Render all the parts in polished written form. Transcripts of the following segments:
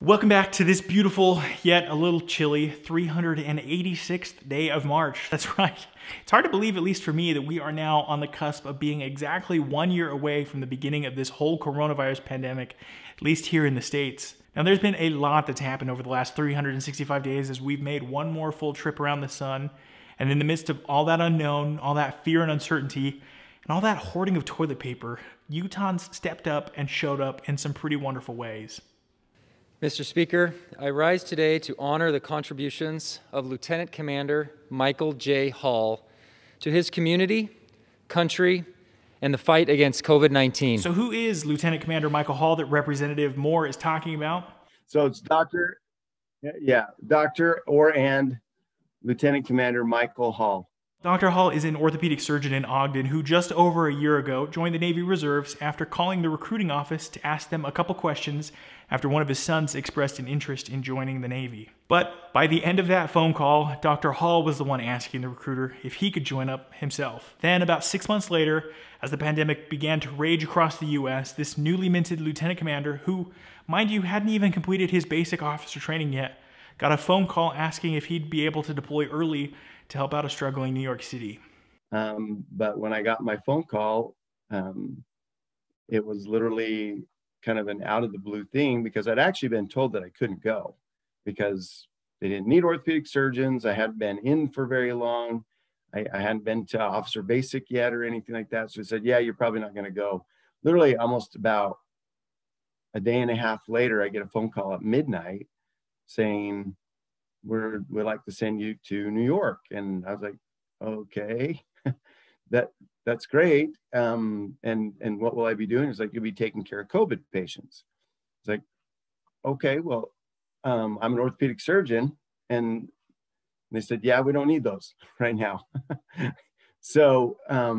Welcome back to this beautiful, yet a little chilly, 386th day of March. That's right. It's hard to believe, at least for me, that we are now on the cusp of being exactly 1 year away from the beginning of this whole coronavirus pandemic, at least here in the States. Now, there's been a lot that's happened over the last 365 days as we've made one more full trip around the sun. And in the midst of all that unknown, all that fear and uncertainty, and all that hoarding of toilet paper, Utahns stepped up and showed up in some pretty wonderful ways. Mr. Speaker, I rise today to honor the contributions of Lieutenant Commander Michael J. Hall to his community, country, and the fight against COVID-19. So who is Lieutenant Commander Michael Hall that Representative Moore is talking about? So it's Dr. and Lieutenant Commander Michael Hall. Dr. Hall is an orthopedic surgeon in Ogden who just over a year ago joined the Navy Reserves after calling the recruiting office to ask them a couple questions after one of his sons expressed an interest in joining the Navy. But by the end of that phone call, Dr. Hall was the one asking the recruiter if he could join up himself. Then about 6 months later, as the pandemic began to rage across the US, this newly minted lieutenant commander, who, mind you, hadn't even completed his basic officer training yet, got a phone call asking if he'd be able to deploy early to help out a struggling New York City. But when I got my phone call, it was literally kind of an out of the blue thing because I'd actually been told that I couldn't go because they didn't need orthopedic surgeons. I hadn't been in for very long. I hadn't been to officer basic yet or anything like that. So they said, yeah, you're probably not going to go. Literally almost about a day and a half later, I get a phone call at midnight saying, we'd like to send you to New York. And I was like, okay, that's great. And what will I be doing? It's like, you'll be taking care of COVID patients. It's like, okay, well, I'm an orthopedic surgeon. And they said, yeah, we don't need those right now. So I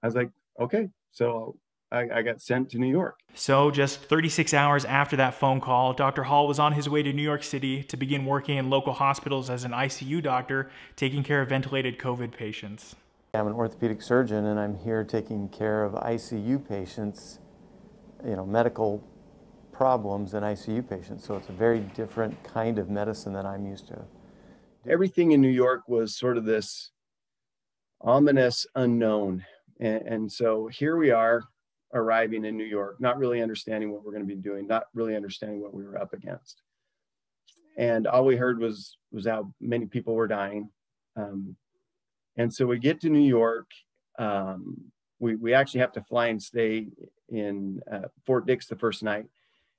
was like, okay. So I got sent to New York. So just 36 hours after that phone call, Dr. Hall was on his way to New York City to begin working in local hospitals as an ICU doctor, taking care of ventilated COVID patients. I'm an orthopedic surgeon and I'm here taking care of ICU patients, medical problems in ICU patients. So it's a very different kind of medicine than I'm used to. Everything in New York was sort of this ominous unknown. And so here we are, arriving in New York, not really understanding what we're going to be doing, not really understanding what we were up against. And all we heard was how many people were dying. And so we get to New York. We actually have to fly and stay in Fort Dix the first night.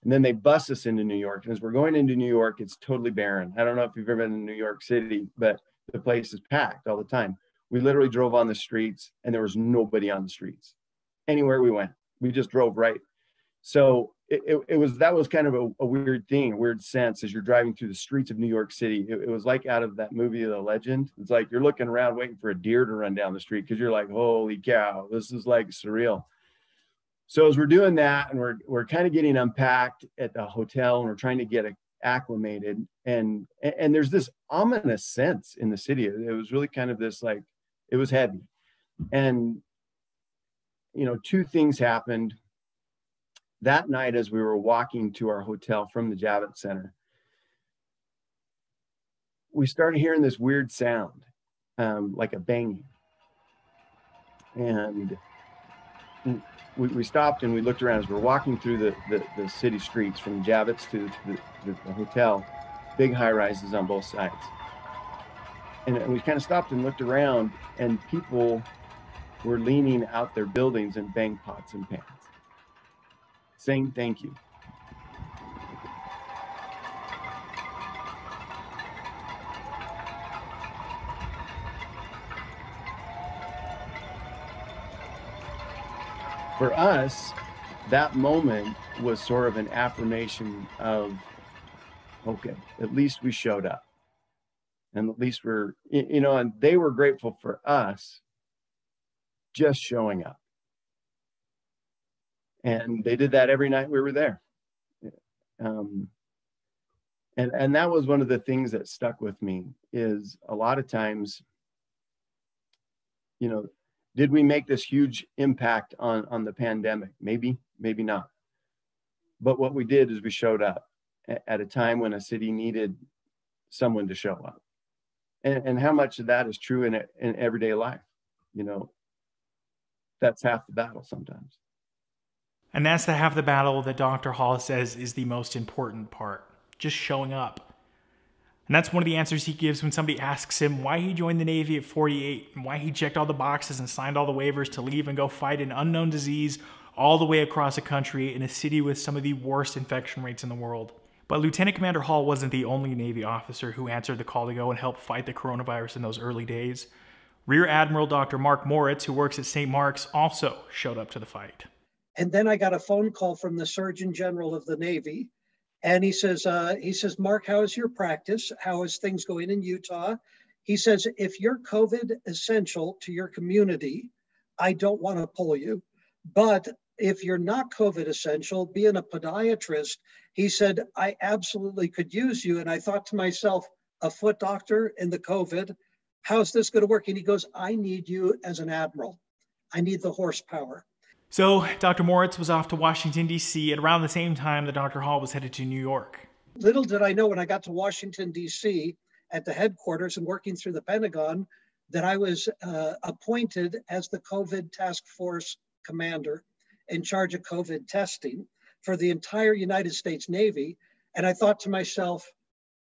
And then they bus us into New York. And as we're going into New York, it's totally barren. I don't know if you've ever been in New York City, but the place is packed all the time. We literally drove on the streets and there was nobody on the streets. Anywhere we went, we just drove right. So that was kind of a weird thing, a weird sense as you're driving through the streets of New York City. It was like out of that movie, The Legend. It's like you're looking around waiting for a deer to run down the street because you're like, holy cow, this is like surreal. So as we're doing that and we're kind of getting unpacked at the hotel and we're trying to get acclimated and there's this ominous sense in the city. It was really kind of this like, it was heavy. And two things happened that night as we were walking to our hotel from the Javits Center. We started hearing this weird sound, like a banging. And we stopped and we looked around as we were walking through the city streets from Javits to the hotel, big high rises on both sides. And we kind of stopped and looked around and people were leaning out their buildings and bang pots and pans, saying thank you. For us, that moment was sort of an affirmation of, okay, at least we showed up. And at least we're, and they were grateful for us just showing up. And they did that every night we were there. And that was one of the things that stuck with me is a lot of times, did we make this huge impact on the pandemic? Maybe, maybe not. But what we did is we showed up. at a time when a city needed someone to show up. And how much of that is true in everyday life? You know, that's half the battle sometimes. And that's the half the battle that Dr. Hall says is the most important part, just showing up. And that's one of the answers he gives when somebody asks him why he joined the Navy at 48 and why he checked all the boxes and signed all the waivers to leave and go fight an unknown disease all the way across the country in a city with some of the worst infection rates in the world. But Lieutenant Commander Hall wasn't the only Navy officer who answered the call to go and help fight the coronavirus in those early days. Rear Admiral Dr. Mark Moritz, who works at St. Mark's, also showed up to the fight. And then I got a phone call from the Surgeon General of the Navy. And he says, Mark, how is your practice? How is things going in Utah? He says, if you're COVID essential to your community, I don't want to pull you. But if you're not COVID essential, being a podiatrist, he said, I absolutely could use you. And I thought to myself, a foot doctor in the COVID, how's this going to work? And he goes, I need you as an admiral. I need the horsepower. So Dr. Moritz was off to Washington, D.C. at around the same time that Dr. Hall was headed to New York. Little did I know when I got to Washington, D.C. at the headquarters and working through the Pentagon that I was appointed as the COVID task force commander in charge of COVID testing for the entire United States Navy. And I thought to myself,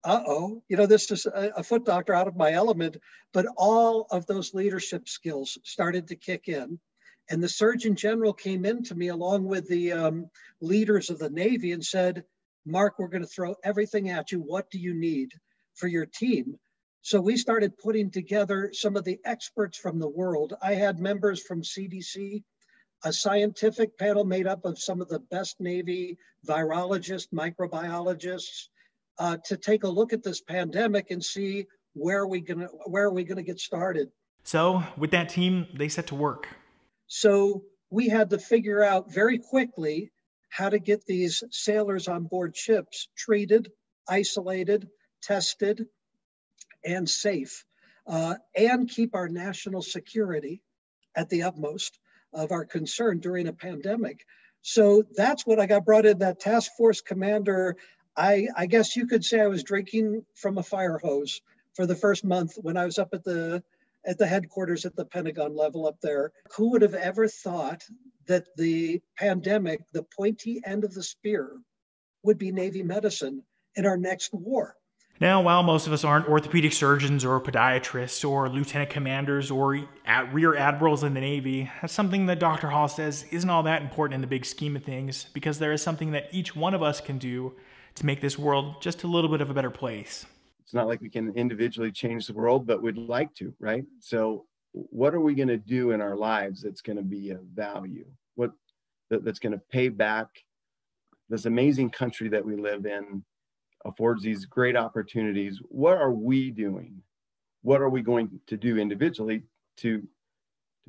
uh-oh, you know, this is a foot doctor out of my element, but all of those leadership skills started to kick in. And the Surgeon General came in to me along with the leaders of the Navy and said, Mark, we're going to throw everything at you. What do you need for your team? So we started putting together some of the experts from the world. I had members from CDC, a scientific panel made up of some of the best Navy virologists, microbiologists, to take a look at this pandemic and see where are we going to get started. So with that team, they set to work. So we had to figure out very quickly how to get these sailors on board ships treated, isolated, tested, and safe, and keep our national security at the utmost of our concern during a pandemic. So that's what I got brought in, that task force commander. I guess you could say I was drinking from a fire hose for the first month when I was up at the headquarters at the Pentagon level up there. Who would have ever thought that the pandemic, the pointy end of the spear, would be Navy medicine in our next war? Now, while most of us aren't orthopedic surgeons or podiatrists or lieutenant commanders or rear admirals in the Navy, that's something that Dr. Hall says isn't all that important in the big scheme of things, because there is something that each one of us can do to make this world just a little bit of a better place. It's not like we can individually change the world, but we'd like to, right? So what are we going to do in our lives that's going to be of value? That's going to pay back this amazing country that we live in, affords these great opportunities. What are we doing? What are we going to do individually to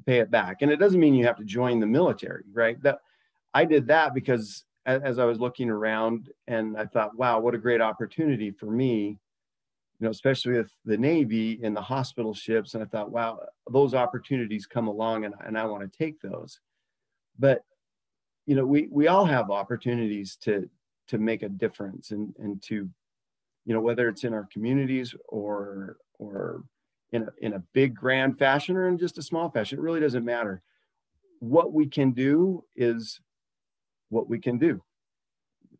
pay it back? And it doesn't mean you have to join the military, right? That I did that because as I was looking around and I thought, wow, what a great opportunity for me, you know, especially with the Navy and the hospital ships. And I thought, wow, those opportunities come along and I want to take those. But, you know, we all have opportunities to make a difference and to, you know, whether it's in our communities or in a big grand fashion or in just a small fashion, it really doesn't matter. What we can do is what we can do,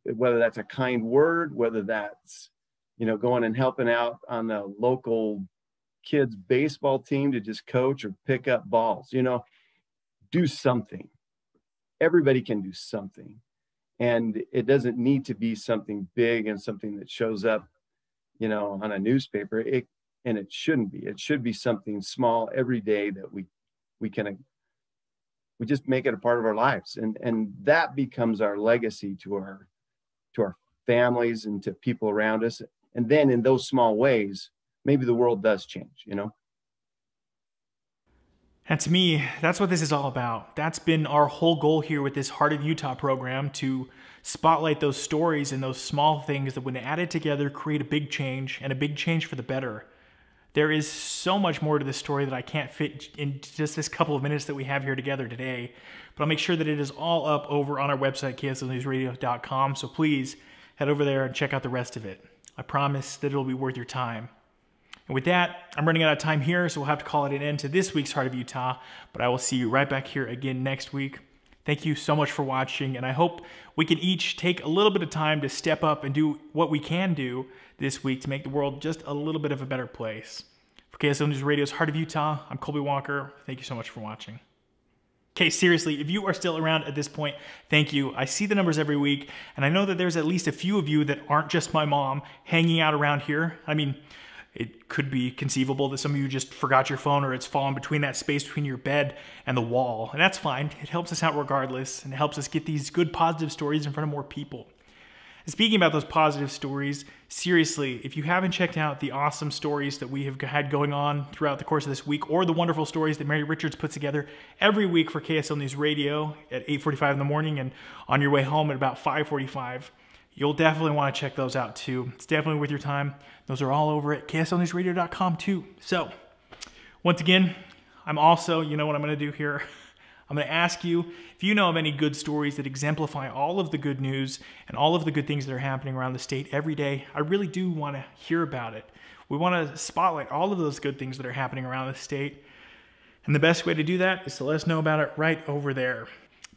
whether that's a kind word, whether that's, you know, going and helping out on the local kids baseball team to just coach or pick up balls, you know, do something. Everybody can do something. And it doesn't need to be something big and something that shows up, you know, on a newspaper. And it shouldn't be. It should be something small every day that we just make it a part of our lives. And that becomes our legacy to our families and to people around us. And then in those small ways, maybe the world does change, you know? And to me, that's what this is all about. That's been our whole goal here with this Heart of Utah program, to spotlight those stories and those small things that, when added together, create a big change, and a big change for the better. There is so much more to this story that I can't fit in just this couple of minutes that we have here together today, but I'll make sure that it is all up over on our website, kslnewsradio.com. So please head over there and check out the rest of it. I promise that it'll be worth your time. And with that, I'm running out of time here, so we'll have to call it an end to this week's Heart of Utah, but I will see you right back here again next week. Thank you so much for watching, and I hope we can each take a little bit of time to step up and do what we can do this week to make the world just a little bit of a better place. For KSL News Radio's Heart of Utah, I'm Colby Walker. Thank you so much for watching. Okay, seriously, if you are still around at this point, thank you. I see the numbers every week, and I know that there's at least a few of you that aren't just my mom hanging out around here. I mean, it could be conceivable that some of you just forgot your phone or it's fallen between that space between your bed and the wall, and that's fine. It helps us out regardless, and it helps us get these good positive stories in front of more people. And speaking about those positive stories, seriously, if you haven't checked out the awesome stories that we have had going on throughout the course of this week, or the wonderful stories that Mary Richards puts together every week for KSL News Radio at 8:45 in the morning and on your way home at about 5:45, you'll definitely want to check those out too. It's definitely worth your time. Those are all over at kslnewsradio.com too. So, once again, I'm also, you know what I'm going to do here? I'm going to ask you if you know of any good stories that exemplify all of the good news and all of the good things that are happening around the state every day. I really do want to hear about it. We want to spotlight all of those good things that are happening around the state. And the best way to do that is to let us know about it right over there.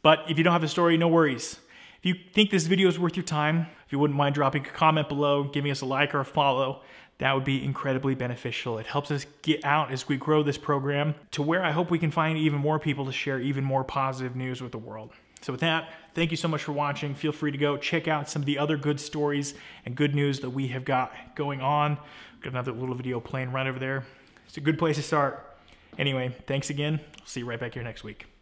But if you don't have a story, no worries. If you think this video is worth your time, if you wouldn't mind dropping a comment below, giving us a like or a follow, that would be incredibly beneficial. It helps us get out as we grow this program to where I hope we can find even more people to share even more positive news with the world. So with that, thank you so much for watching. Feel free to go check out some of the other good stories and good news that we have got going on. Got another little video playing right over there. It's a good place to start. Anyway, thanks again. I'll see you right back here next week.